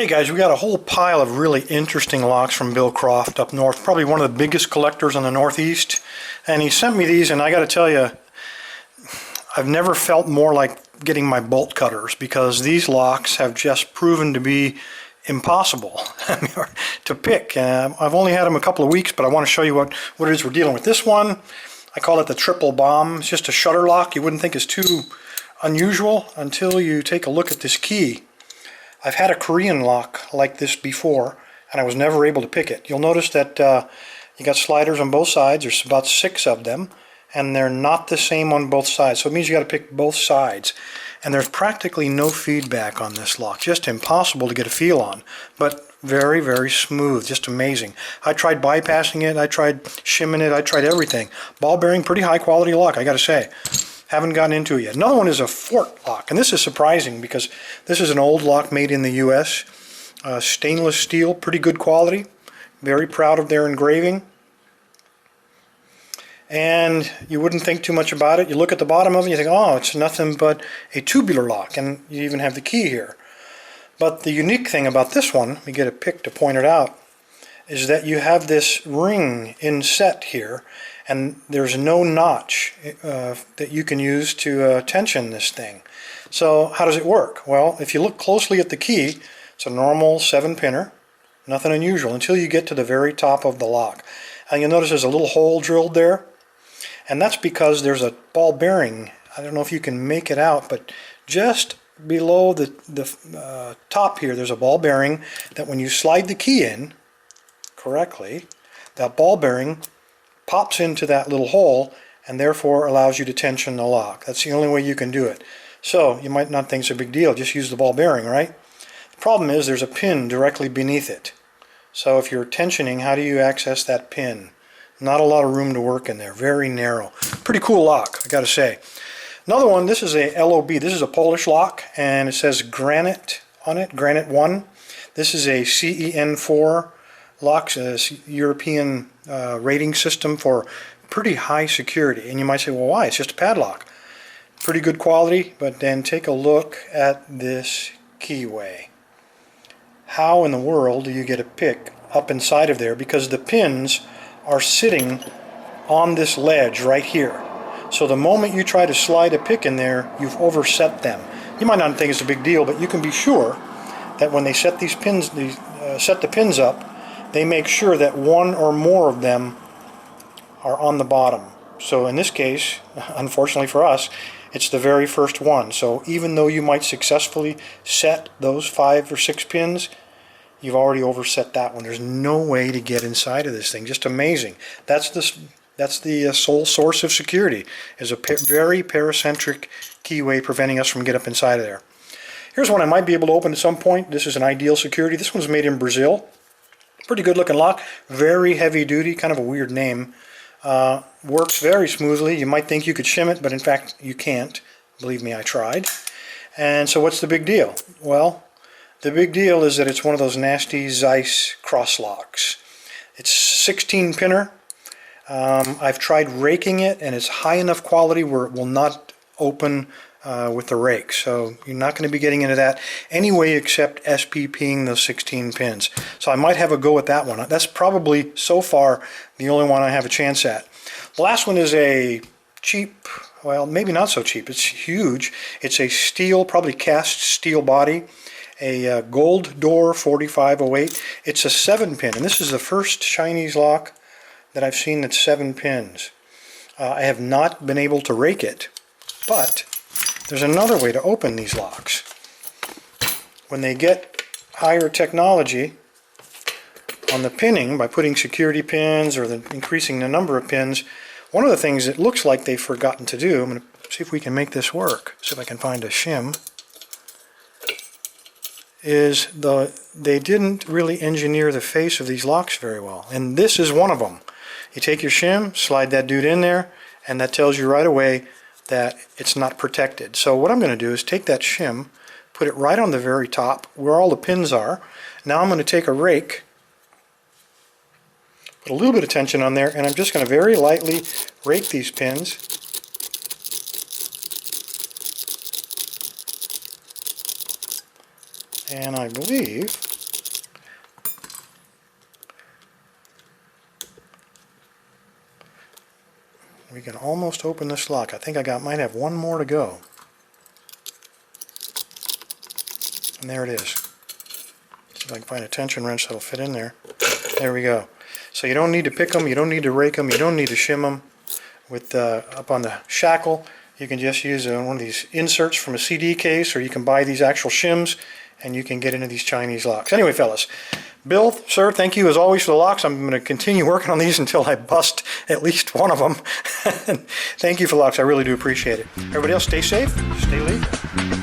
Hey guys, we got a whole pile of really interesting locks from Bill Croft up north, probably one of the biggest collectors in the Northeast. And he sent me these, and I got to tell you, I've never felt more like getting my bolt cutters, because these locks have just proven to be impossible to pick. I've only had them a couple of weeks, but I want to show you what it is we're dealing with. This one, I call it the triple bomb. It's just a shutter lock. You wouldn't think it's too unusual until you take a look at this key. I've had a Korean lock like this before, and I was never able to pick it. You'll notice that you got sliders on both sides. There's about 6 of them, and they're not the same on both sides. So it means you got to pick both sides. And there's practically no feedback on this lock. Just impossible to get a feel on. But very, very smooth. Just amazing. I tried bypassing it. I tried shimming it. I tried everything. Ball bearing, pretty high quality lock, I got to say. Haven't gotten into it yet. Another one is a fork lock, and this is surprising because this is an old lock made in the US. Stainless steel, pretty good quality. Very proud of their engraving. And you wouldn't think too much about it. You look at the bottom of it and you think, oh, it's nothing but a tubular lock, and you even have the key here. But the unique thing about this one, let me get a pick to point it out, is that you have this ring inset here, and there's no notch that you can use to tension this thing. So how does it work? Well, if you look closely at the key, it's a normal 7-pinner, nothing unusual, until you get to the very top of the lock. And you'll notice there's a little hole drilled there, and that's because there's a ball bearing. I don't know if you can make it out, but just below the top here, there's a ball bearing that when you slide the key in correctly, that ball bearing pops into that little hole and therefore allows you to tension the lock. That's the only way you can do it. So you might not think it's a big deal, just use the ball bearing, right? The problem is there's a pin directly beneath it. So if you're tensioning, how do you access that pin? Not a lot of room to work in there, very narrow. Pretty cool lock, I gotta say. Another one, this is a LOB, this is a Polish lock, and it says Granite on it, Granite 1. This is a CEN4 locks, a European rating system for pretty high security. And you might say, well, why? It's just a padlock. Pretty good quality, but then take a look at this keyway. How in the world do you get a pick up inside of there? Because the pins are sitting on this ledge right here. So the moment you try to slide a pick in there, you've overset them. You might not think it's a big deal, but you can be sure that when they set these pins, set the pins up, they make sure that one or more of them are on the bottom. So in this case, unfortunately for us, it's the very first one. So even though you might successfully set those 5 or 6 pins, you've already overset that one. There's no way to get inside of this thing. Just amazing. That's the sole source of security, is a very paracentric keyway preventing us from getting up inside of there. Here's one I might be able to open at some point. This is an Ideal Security. This one's made in Brazil. Pretty good looking lock, very heavy duty, kind of a weird name. Works very smoothly. You might think you could shim it, but in fact you can't. Believe me, I tried. And so what's the big deal? Well, the big deal is that it's one of those nasty Zeiss cross locks. It's 16 pinner. I've tried raking it, and it's high enough quality where it will not open with the rake, so you're not going to be getting into that anyway except SPPing those 16 pins. So I might have a go at that one. That's probably so far the only one I have a chance at. The last one is a cheap, well, maybe not so cheap, it's huge. It's a steel, probably cast steel body, a gold door 4508. It's a 7-pin, and this is the first Chinese lock that I've seen that's 7 pins. I have not been able to rake it, but there's another way to open these locks. When they get higher technology on the pinning, by putting security pins or increasing the number of pins, one of the things it looks like they've forgotten to do, I'm going to see if we can make this work, see if I can find a shim, is they didn't really engineer the face of these locks very well. And this is one of them. You take your shim, slide that dude in there, and that tells you right away that it's not protected. So what I'm going to do is take that shim, put it right on the very top where all the pins are. Now I'm going to take a rake, put a little bit of tension on there, and I'm just going to very lightly rake these pins. And I believe we can almost open this lock. I think might have one more to go. And there it is. See if I can find a tension wrench that'll fit in there. There we go. So you don't need to pick them, you don't need to rake them, you don't need to shim them with up on the shackle. You can just use one of these inserts from a CD case, or you can buy these actual shims and you can get into these Chinese locks. Anyway, fellas, Bill, sir, thank you as always for the locks. I'm going to continue working on these until I bust at least one of them. Thank you for the locks. I really do appreciate it. Everybody else, stay safe, stay legal.